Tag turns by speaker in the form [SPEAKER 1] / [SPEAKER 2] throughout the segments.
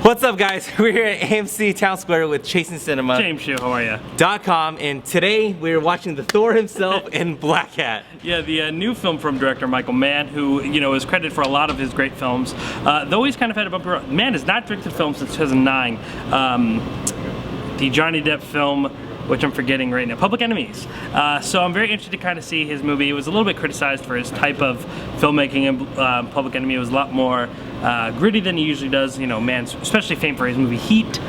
[SPEAKER 1] What's up, guys? We're here at AMC Town Square with Chasing Cinema.
[SPEAKER 2] James Shu, how are you?
[SPEAKER 1] .com, and today we're watching the Thor himself in Black Hat.
[SPEAKER 2] Yeah, the new film from director Michael Mann, who is credited for a lot of his great films. Though he's kind of had a bumper. Mann has not directed films since 2009. The Johnny Depp film, which I'm forgetting right now, Public Enemies. So I'm very interested to kind of see his movie. It was a little bit criticized for his type of filmmaking, and Public Enemy was a lot more gritty than he usually does. Mann's especially famed for his movie Heat.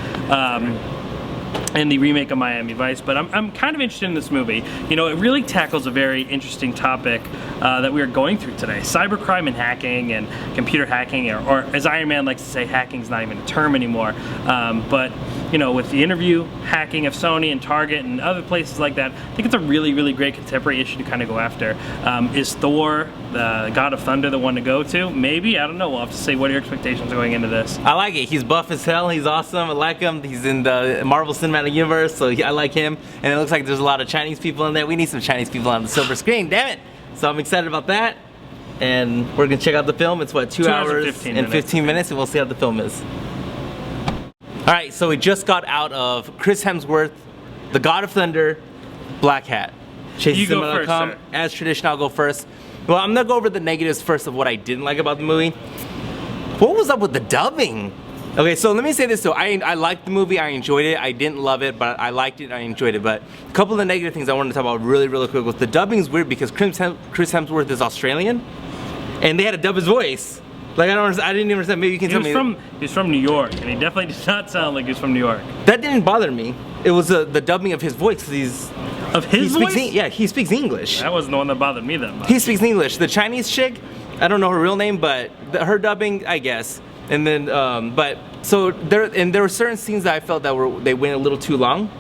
[SPEAKER 2] And the remake of Miami Vice, but I'm kind of interested in this movie. It really tackles a very interesting topic that we are going through today. Cybercrime and hacking and computer hacking, or as Iron Man likes to say, hacking's not even a term anymore. But with the interview hacking of Sony and Target and other places like that, I think it's a really, really great contemporary issue to kind of go after. Is Thor, the God of Thunder, the one to go to? Maybe, I don't know. We'll have to see what are your expectations going into this.
[SPEAKER 1] I like it. He's buff as hell. He's awesome. I like him. He's in the Marvel Cinematic Universe, so I like him. And it looks like there's a lot of Chinese people in there. We need some Chinese people on the silver screen, damn it! So I'm excited about that. And we're gonna check out the film. It's what, 2 hours and 15 minutes, and we'll see how the film is. Alright, so we just got out of Chris Hemsworth, the God of Thunder, Black Hat. ChasingCinema.com. As tradition, I'll go first. Well, I'm gonna go over the negatives first of what I didn't like about the movie. What was up with the dubbing? Okay, so let me say this though. I liked the movie, I enjoyed it. I didn't love it, but I liked it, I enjoyed it. But a couple of the negative things I wanted to talk about really, really quick was the dubbing is weird because Chris Hemsworth is Australian, and they had to dub his voice. Like, I didn't even understand. Maybe you can tell me.
[SPEAKER 2] He's from New York, and he definitely does not sound like he's from New York.
[SPEAKER 1] That didn't bother me. It was the dubbing of his voice.
[SPEAKER 2] Of his voice?
[SPEAKER 1] Yeah, he speaks English.
[SPEAKER 2] That wasn't the one that bothered me that much.
[SPEAKER 1] He speaks English. The Chinese chick, I don't know her real name, but her dubbing, I guess. And then, there were certain scenes that I felt that they went a little too long,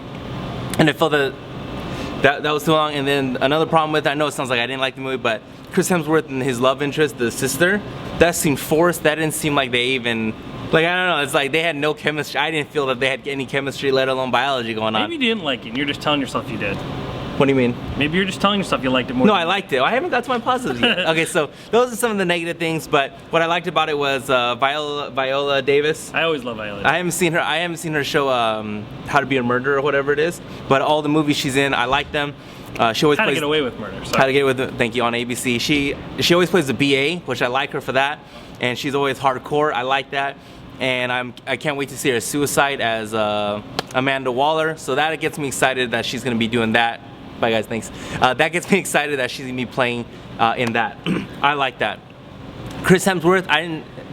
[SPEAKER 1] and I felt that was too long. And then another problem with it, I know it sounds like I didn't like the movie, but Chris Hemsworth and his love interest, the sister, that seemed forced. That didn't seem like they even, like, I don't know, it's like they had no chemistry. I didn't feel that they had any chemistry, let alone biology going on.
[SPEAKER 2] Maybe you didn't like it, and you're just telling yourself you did.
[SPEAKER 1] What do you mean?
[SPEAKER 2] Maybe you're just telling yourself you liked it more.
[SPEAKER 1] No, I liked it. I haven't got to my positives yet. Okay, so those are some of the negative things, but what I liked about it was Viola Davis.
[SPEAKER 2] I always love Viola Davis.
[SPEAKER 1] I haven't seen her show How to Be a Murderer or whatever it is, but all the movies she's in, I like them. She always
[SPEAKER 2] How
[SPEAKER 1] plays
[SPEAKER 2] to Get Away with Murder. Sorry.
[SPEAKER 1] How to Get Away with, thank you, on ABC. She always plays the BA, which I like her for that, and she's always hardcore. I like that, and I can't wait to see her Suicide as Amanda Waller. So that gets me excited that she's gonna be doing that. Bye guys, thanks. That gets me excited that she's gonna be playing in that. I like that. Chris Hemsworth,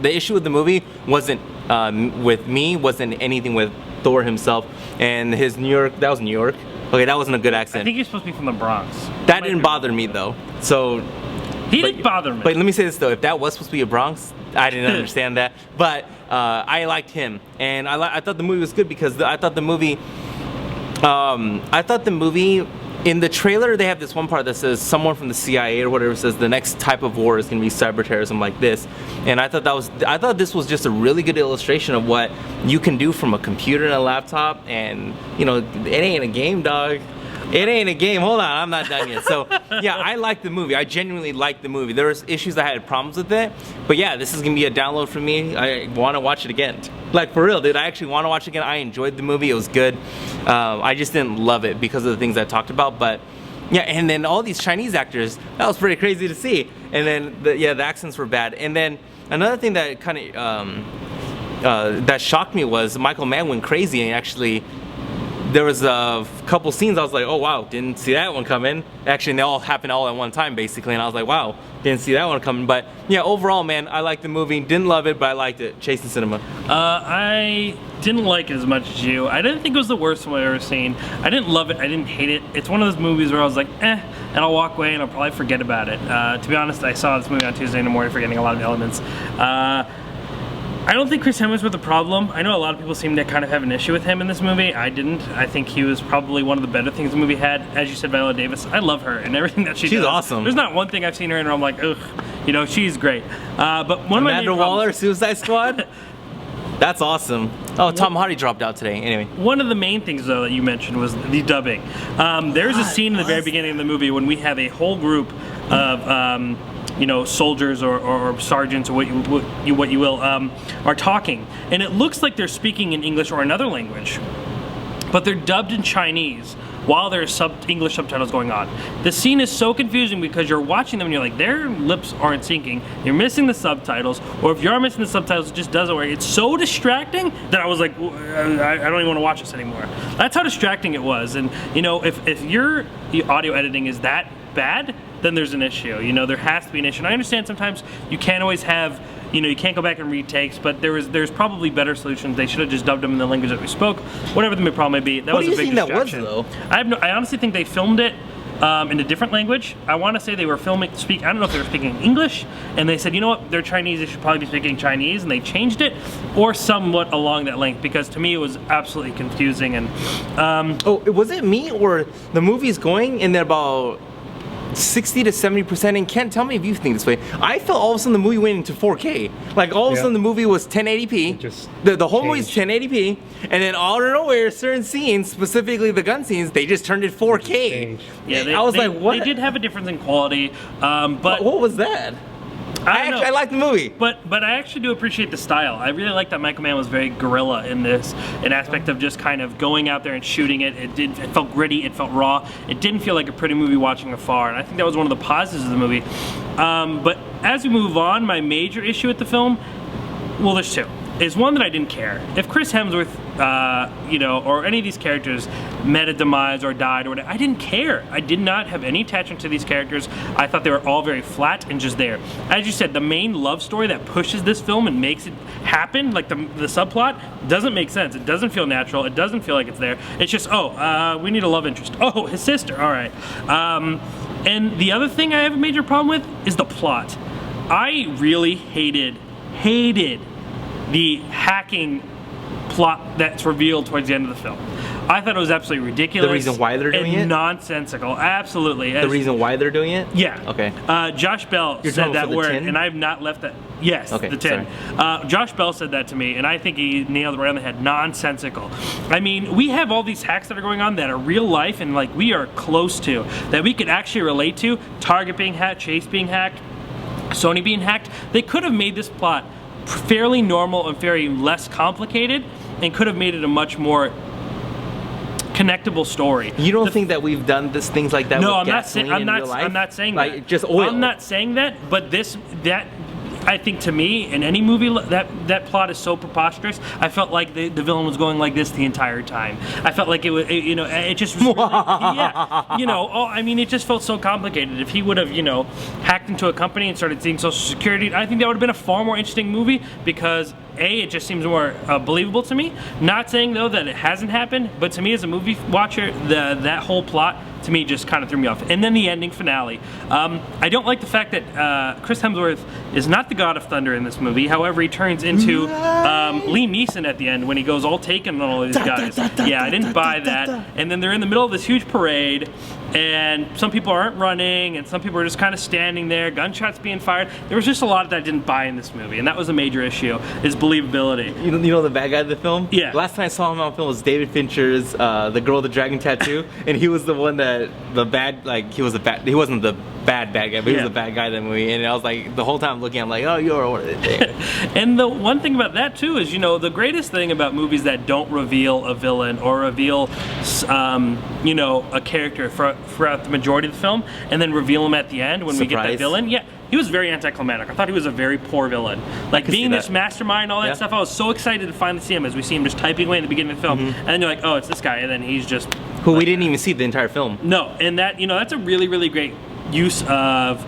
[SPEAKER 1] the issue with the movie wasn't wasn't anything with Thor himself and his New York. That was New York. Okay, that wasn't a good accent.
[SPEAKER 2] I think he's supposed to be from the Bronx.
[SPEAKER 1] That didn't bother me though. So
[SPEAKER 2] he didn't bother me.
[SPEAKER 1] But let me say this though: if that was supposed to be a Bronx, I didn't understand that. But I liked him, and I thought the movie was good because I thought the movie. In the trailer, they have this one part that says someone from the CIA or whatever says the next type of war is going to be cyber terrorism like this, and I thought this was just a really good illustration of what you can do from a computer and a laptop, and it ain't a game, dog. It ain't a game. Hold on, I'm not done yet. So yeah, I liked the movie. I genuinely liked the movie. There was issues I had problems with it, but yeah, this is gonna be a download for me. I want to watch it again. Like, for real, dude. I actually want to watch it again. I enjoyed the movie. It was good. I just didn't love it because of the things I talked about. But yeah, and then all these Chinese actors, that was pretty crazy to see. And then the accents were bad. And then another thing that kind of that shocked me was Michael Mann went crazy and actually. There was a couple scenes I was like, oh wow, didn't see that one coming. Actually, they all happened all at one time basically, and I was like, wow, didn't see that one coming. But yeah, overall, man, I liked the movie. Didn't love it, but I liked it. Chasing Cinema.
[SPEAKER 2] I didn't like it as much as you. I didn't think it was the worst one I've ever seen. I didn't love it. I didn't hate it. It's one of those movies where I was like, and I'll walk away and I'll probably forget about it. To be honest, I saw this movie on Tuesday in the morning, forgetting a lot of elements. I don't think Chris Hemsworth was the problem. I know a lot of people seem to kind of have an issue with him in this movie. I didn't. I think he was probably one of the better things the movie had. As you said, Viola Davis, I love her and everything that she does.
[SPEAKER 1] She's awesome.
[SPEAKER 2] There's not one thing I've seen her in where I'm like, ugh, she's great. But one of my
[SPEAKER 1] Amanda Waller, Suicide Squad? That's awesome. Oh, Tom Hardy dropped out today. Anyway.
[SPEAKER 2] One of the main things, though, that you mentioned was the dubbing. There's a scene in the very beginning of the movie when we have a whole group of soldiers or sergeants or what you will are talking, and it looks like they're speaking in English or another language, but they're dubbed in Chinese while there's English subtitles going on. The scene is so confusing because you're watching them and you're like, their lips aren't syncing, you're missing the subtitles, or if you are missing the subtitles, it just doesn't work. It's so distracting that I was like, I don't even want to watch this anymore. That's how distracting it was. And if your audio editing is that bad, then there's an issue. There has to be an issue. And I understand sometimes you can't always have, you can't go back and retakes, but there's probably better solutions. They should have just dubbed them in the language that we spoke, whatever the problem may be. That was a big distraction.
[SPEAKER 1] What do you think that was, though?
[SPEAKER 2] I honestly think they filmed it in a different language. I want to say they were I don't know if they were speaking English, and they said, you know what, they're Chinese, they should probably be speaking Chinese, and they changed it, or somewhat along that length, because to me it was absolutely confusing. And
[SPEAKER 1] was it me, or the movie's going and they're about 60 to 70%, and Ken, tell me if you think this way. I felt all of a sudden the movie went into 4K. Like all of a sudden the movie was 1080p. The whole movie's 1080p, and then out of nowhere, certain scenes, specifically the gun scenes, they just turned it 4K.
[SPEAKER 2] Yeah,
[SPEAKER 1] I was like, what?
[SPEAKER 2] They did have a difference in quality, but
[SPEAKER 1] what was that? I like the movie.
[SPEAKER 2] But I actually do appreciate the style. I really like that Michael Mann was very guerrilla in this, an aspect of just kind of going out there and shooting it. It felt gritty, it felt raw. It didn't feel like a pretty movie watching afar, and I think that was one of the positives of the movie. But as we move on, my major issue with the film, well, there's two. Is one that I didn't care. If Chris Hemsworth, or any of these characters met a demise or died or whatever, I didn't care. I did not have any attachment to these characters. I thought they were all very flat and just there. As you said, the main love story that pushes this film and makes it happen, like the subplot, doesn't make sense. It doesn't feel natural. It doesn't feel like it's there. It's just, we need a love interest. Oh, his sister, all right. And the other thing I have a major problem with is the plot. I really hated the hacking plot that's revealed towards the end of the film. I thought it was absolutely ridiculous.
[SPEAKER 1] The reason why they're doing it?
[SPEAKER 2] Nonsensical, absolutely.
[SPEAKER 1] The reason why they're doing it?
[SPEAKER 2] Yeah.
[SPEAKER 1] Okay.
[SPEAKER 2] Josh Bell said that word, and I have not left that. Yes, okay, the tin. Josh Bell said that to me, and I think he nailed it right on the head. Nonsensical. I mean, we have all these hacks that are going on that are real life, and like we are close to, that we could actually relate to. Target being hacked, Chase being hacked, Sony being hacked. They could have made this plot fairly normal and very less complicated, and could have made it a much more connectable story.
[SPEAKER 1] You don't think that we've done things like that?
[SPEAKER 2] No,
[SPEAKER 1] with gasoline in real life?
[SPEAKER 2] I'm not saying
[SPEAKER 1] like,
[SPEAKER 2] that.
[SPEAKER 1] Just oil.
[SPEAKER 2] I'm not saying that, but I think to me, in any movie, that plot is so preposterous. I felt like the villain was going like this the entire time. I felt like it just was really, I mean, it just felt so complicated. If he would have, hacked into a company and started seeing Social Security, I think that would have been a far more interesting movie because it just seems more believable to me. Not saying though that it hasn't happened, but to me as a movie watcher, that whole plot to me just kind of threw me off. And then the ending finale. I don't like the fact that Chris Hemsworth is not the God of Thunder in this movie. However, he turns into Liam Neeson at the end when he goes all taken on all of these guys. Yeah, I didn't buy that. And then they're in the middle of this huge parade, and some people aren't running, and some people are just kind of standing there, gunshots being fired. There was just a lot that I didn't buy in this movie, and that was a major issue, is believability.
[SPEAKER 1] You know the bad guy of the film?
[SPEAKER 2] Yeah.
[SPEAKER 1] Last time I saw him on film was David Fincher's The Girl with the Dragon Tattoo, and he was the one that, he wasn't the bad guy, but he was the bad guy in the movie, and I was like, the whole time looking, I'm like, oh, you're one of the
[SPEAKER 2] And the one thing about that too is, the greatest thing about movies that don't reveal a villain or reveal, a character throughout the majority of the film, and then reveal him at the end when we get that villain. Yeah, he was very anticlimactic. I thought he was a very poor villain. Like being this mastermind, all that stuff. I was so excited to finally see him as we see him just typing away in the beginning of the film, and then you're like, oh, it's this guy, and then he's just
[SPEAKER 1] who we didn't even see the entire film.
[SPEAKER 2] No, and that that's a really, really great use of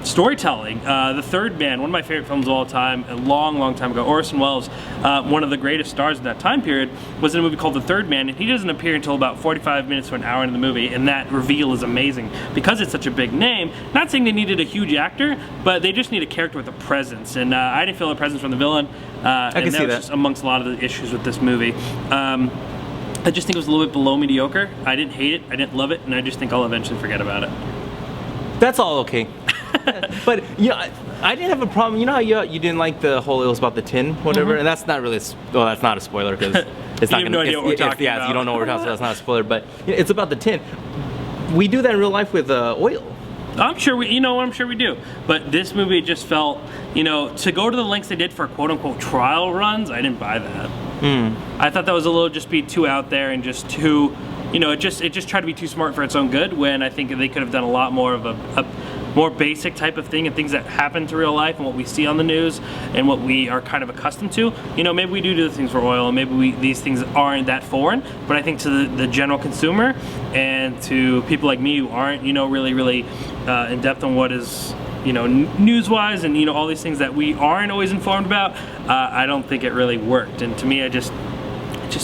[SPEAKER 2] storytelling. The Third Man, one of my favorite films of all time, a long time ago. Orson Welles, one of the greatest stars in that time period, was in a movie called The Third Man, and he doesn't appear until about 45 minutes to an hour into the movie, and that reveal is amazing because it's such a big name. Not saying they needed a huge actor, but they just need a character with a presence, and I didn't feel a presence from the villain, and that was just amongst a lot of the issues with this movie. I just think it was a little bit below mediocre. I didn't hate it, I didn't love it, and I just think I'll eventually forget about it.
[SPEAKER 1] That's all okay. But I didn't have a problem. You know how you didn't like the whole, it was about the tin, whatever, and that's not really. Well, that's not a spoiler because it's not going to.
[SPEAKER 2] No idea what we're talking about.
[SPEAKER 1] If you don't know what we're talking about, so that's not a spoiler. But it's about the tin. We do that in real life with oil.
[SPEAKER 2] I'm sure we do. But this movie just felt, to go to the lengths they did for quote unquote trial runs, I didn't buy that. I thought that was a little just be too out there and just too, it just tried to be too smart for its own good, when I think they could have done a lot more of a more basic type of thing and things that happen to real life and what we see on the news and what we are kind of accustomed to. Maybe we do things for oil, and maybe these things aren't that foreign, but I think to the general consumer and to people like me who aren't, really in depth on what is, news-wise and, all these things that we aren't always informed about, I don't think it really worked. And to me, it just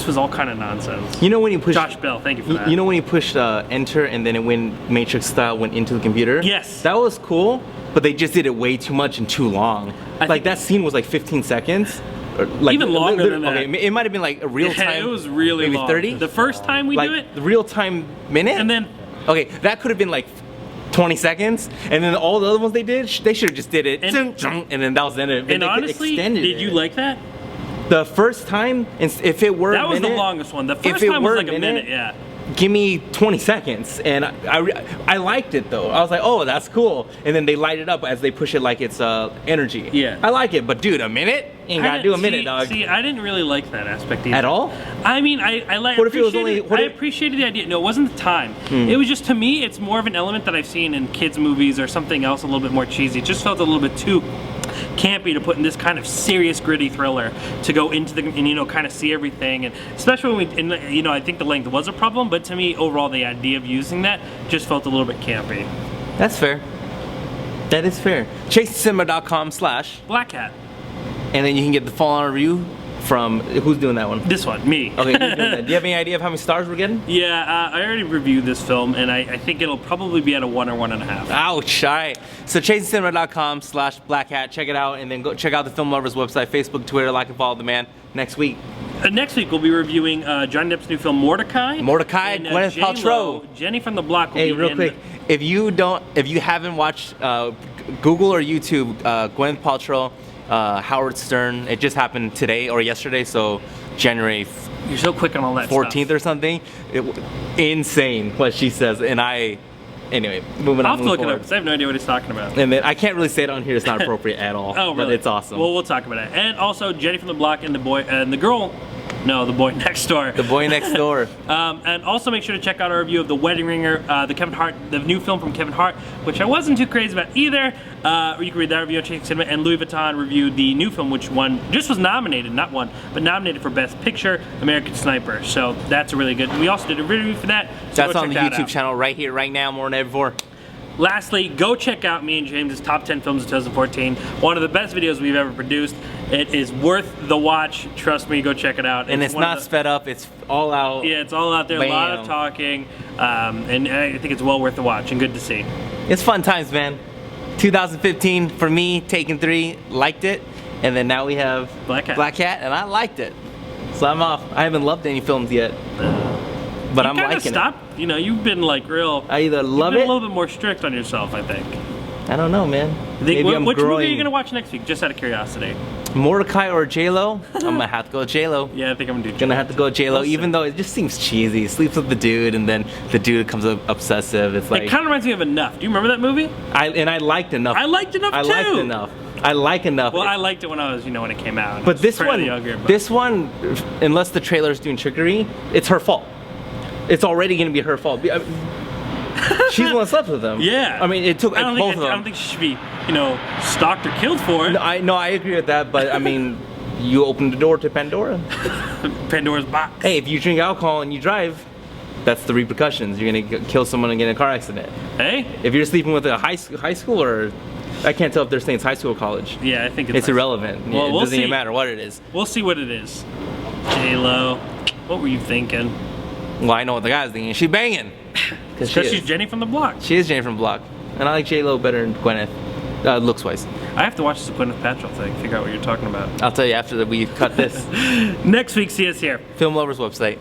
[SPEAKER 2] was all kind of nonsense.
[SPEAKER 1] When you push
[SPEAKER 2] Josh Bell, thank you for that.
[SPEAKER 1] When you pushed enter and then it went Matrix style, went into the computer?
[SPEAKER 2] Yes.
[SPEAKER 1] That was cool, but they just did it way too much and too long. Like that scene was like 15 seconds. Or like,
[SPEAKER 2] even longer than that.
[SPEAKER 1] Okay, it might have been like a real time.
[SPEAKER 2] Yeah, it was really
[SPEAKER 1] maybe
[SPEAKER 2] long.
[SPEAKER 1] 30?
[SPEAKER 2] The first time we do it?
[SPEAKER 1] The real time minute?
[SPEAKER 2] And then...
[SPEAKER 1] Okay, that could have been like 20 seconds, and then all the other ones they did, they should have just did it, and then that was the end of it.
[SPEAKER 2] And honestly, did you like that?
[SPEAKER 1] The first time, if it were
[SPEAKER 2] that was
[SPEAKER 1] minute,
[SPEAKER 2] the longest one. The first time was like a minute, yeah.
[SPEAKER 1] Give me 20 seconds, and I liked it though. I was like, oh, that's cool. And then they light it up as they push it like it's energy.
[SPEAKER 2] Yeah.
[SPEAKER 1] I like it, but dude, a minute? You ain't gotta do a minute, dog.
[SPEAKER 2] See, I didn't really like that aspect either.
[SPEAKER 1] At all?
[SPEAKER 2] I mean, I appreciated the idea. No, it wasn't the time. It was just, to me, it's more of an element that I've seen in kids' movies or something else a little bit more cheesy. It just felt a little bit too campy to put in this kind of serious, gritty thriller to go into the, and kind of see everything, and especially when I think the length was a problem, but to me overall the idea of using that just felt a little bit campy.
[SPEAKER 1] That's fair. That is fair. ChaseCinema.com/BlackHat, and then you can get the full-on review from, who's doing that one?
[SPEAKER 2] This one, me.
[SPEAKER 1] Okay, who's doing that? Do you have any idea of how many stars we're getting?
[SPEAKER 2] Yeah, I already reviewed this film, and I think it'll probably be at a 1 or 1.5.
[SPEAKER 1] Ouch, all right. So ChaseCinema.com/BlackHat, check it out, and then go check out the Film Lovers website, Facebook, Twitter, like and follow the man. Next week.
[SPEAKER 2] Next week we'll be reviewing Johnny Depp's new film Mordecai.
[SPEAKER 1] Mordecai,
[SPEAKER 2] and,
[SPEAKER 1] Gwyneth Paltrow.
[SPEAKER 2] Jenny from the Block will
[SPEAKER 1] be
[SPEAKER 2] real
[SPEAKER 1] quick, if you haven't watched Google or YouTube, Gwyneth Paltrow, Howard Stern, it just happened today or yesterday, so January
[SPEAKER 2] You're so quick on all that
[SPEAKER 1] 14th
[SPEAKER 2] stuff.
[SPEAKER 1] or something. Insane what she says, and anyway, moving on.
[SPEAKER 2] I'll have to look it up because I have no idea what he's talking about.
[SPEAKER 1] And then I can't really say it on here, it's not appropriate at all.
[SPEAKER 2] Oh, really?
[SPEAKER 1] But it's awesome.
[SPEAKER 2] Well, we'll talk about it. And also Jenny from the Block and the boy next door.
[SPEAKER 1] The Boy Next Door.
[SPEAKER 2] And also make sure to check out our review of The Wedding Ringer, the new film from Kevin Hart, which I wasn't too crazy about either. Or you can read that review on Chasing Cinema. And Louis Vuitton reviewed the new film, which was nominated, not won, but nominated for Best Picture, American Sniper. So that's really good. We also did a review for that. So
[SPEAKER 1] that's on the YouTube channel right here, right now, more than ever before.
[SPEAKER 2] Lastly, go check out me and James' top 10 films of 2014. One of the best videos we've ever produced. It is worth the watch. Trust me, go check it out.
[SPEAKER 1] And it's not sped up, it's all out.
[SPEAKER 2] Yeah, it's all out there,
[SPEAKER 1] Bam.
[SPEAKER 2] a lot of talking. And I think it's well worth the watch and good to see.
[SPEAKER 1] It's fun times, man. 2015 for me, Taken 3, liked it. And then now we have BlackHat, and I liked it. So I'm off. I haven't loved any films yet. But I'm liking it.
[SPEAKER 2] You've been like real.
[SPEAKER 1] I either love it.
[SPEAKER 2] A little bit more strict on yourself, I think.
[SPEAKER 1] I don't know, man.
[SPEAKER 2] Which movie are you gonna watch next week? Just out of curiosity.
[SPEAKER 1] Mordecai or J-Lo? I'm gonna have to go J-Lo.
[SPEAKER 2] Yeah, I think I'm gonna do J-Lo.
[SPEAKER 1] Gonna have to go J-Lo, even though it just seems cheesy. He sleeps with the dude, and then the dude becomes obsessive. It's like,
[SPEAKER 2] it kind of reminds me of Enough. Do you remember that movie?
[SPEAKER 1] I liked Enough.
[SPEAKER 2] I liked Enough too.
[SPEAKER 1] I like Enough.
[SPEAKER 2] Well, I liked it when I was, when it came out.
[SPEAKER 1] But this one, unless the trailer's doing trickery, it's her fault. It's already gonna be her fault. She's the one that slept with them.
[SPEAKER 2] Yeah.
[SPEAKER 1] I mean, it took both of them.
[SPEAKER 2] I don't think she should be, stalked or killed for it.
[SPEAKER 1] No, I agree with that, but I mean, you opened the door to Pandora.
[SPEAKER 2] Pandora's box.
[SPEAKER 1] Hey, if you drink alcohol and you drive, that's the repercussions. You're gonna kill someone and get in a car accident.
[SPEAKER 2] Hey.
[SPEAKER 1] If you're sleeping with a high schooler, I can't tell if they're saying it's high school or college.
[SPEAKER 2] Yeah, I think
[SPEAKER 1] it's irrelevant.
[SPEAKER 2] Well,
[SPEAKER 1] it doesn't even matter what it is.
[SPEAKER 2] We'll see what it is. J-Lo, what were you thinking?
[SPEAKER 1] Well, I know what the guy's thinking. She's banging.
[SPEAKER 2] Because she's Jenny from the Block.
[SPEAKER 1] She is Jenny from the Block. And I like J-Lo better than Gwyneth, looks-wise.
[SPEAKER 2] I have to watch the Gwyneth Paltrow thing, figure out what you're talking about.
[SPEAKER 1] I'll tell you after we cut this.
[SPEAKER 2] Next week, see us here.
[SPEAKER 1] Film Lovers website.